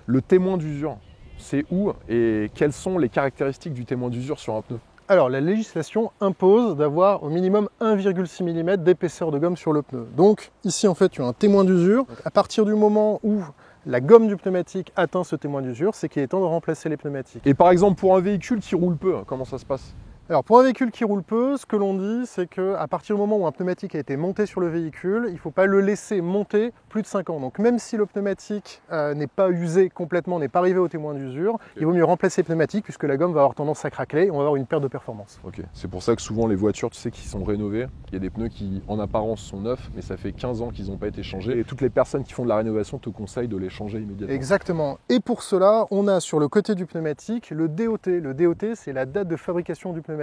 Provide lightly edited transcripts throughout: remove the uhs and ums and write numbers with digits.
Le témoin d'usure, c'est où et quelles sont les caractéristiques du témoin d'usure sur un pneu? Alors, la législation impose d'avoir au minimum 1,6 mm d'épaisseur de gomme sur le pneu. Donc, ici, en fait, tu as un témoin d'usure. À partir du moment où la gomme du pneumatique atteint ce témoin d'usure, c'est qu'il est temps de remplacer les pneumatiques. Et par exemple, pour un véhicule qui roule peu, comment ça se passe? Alors, pour un véhicule qui roule peu, ce que l'on dit, c'est qu'à partir du moment où un pneumatique a été monté sur le véhicule, il ne faut pas le laisser monter plus de 5 ans. Donc, même si le pneumatique n'est pas usé complètement, n'est pas arrivé au témoin d'usure, il vaut mieux remplacer les pneumatiques puisque la gomme va avoir tendance à craquer et on va avoir une perte de performance. Ok, c'est pour ça que souvent les voitures, tu sais, qui sont rénovées, il y a des pneus qui, en apparence, sont neufs, mais ça fait 15 ans qu'ils n'ont pas été changés. Et toutes les personnes qui font de la rénovation te conseillent de les changer immédiatement. Exactement. Et pour cela, on a sur le côté du pneumatique le DOT. Le DOT, c'est la date de fabrication du pneumatique.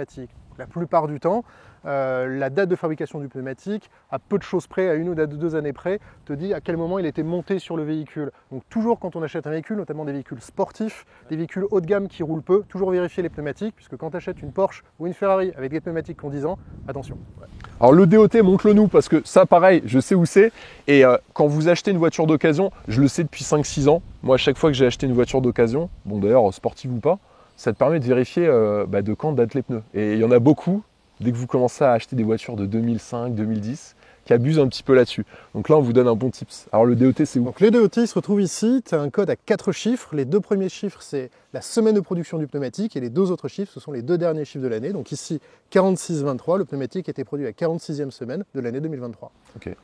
La plupart du temps, la date de fabrication du pneumatique, à peu de choses près, à 1 ou 2 années près, te dit à quel moment il a été monté sur le véhicule. Donc toujours quand on achète un véhicule, notamment des véhicules sportifs, des véhicules haut de gamme qui roulent peu, toujours vérifier les pneumatiques, puisque quand tu achètes une Porsche ou une Ferrari avec des pneumatiques qui ont 10 ans, attention. Ouais. Alors le DOT, montre-le nous, parce que ça, pareil, je sais où c'est. Et quand vous achetez une voiture d'occasion, je le sais depuis 5-6 ans, moi, à chaque fois que j'ai acheté une voiture d'occasion, bon d'ailleurs, sportive ou pas, ça te permet de vérifier de quand datent les pneus. Et il y en a beaucoup, dès que vous commencez à acheter des voitures de 2005, 2010, qui abusent un petit peu là-dessus. Donc là, on vous donne un bon tips. Alors le DOT, c'est où? Donc le DOT, il se retrouve ici. Tu as un code à 4 chiffres. Les 2 premiers chiffres, c'est la semaine de production du pneumatique. Et les 2 autres chiffres, ce sont les 2 derniers chiffres de l'année. Donc ici, 46-23, le pneumatique a été produit à la 46e semaine de l'année 2023. Ok.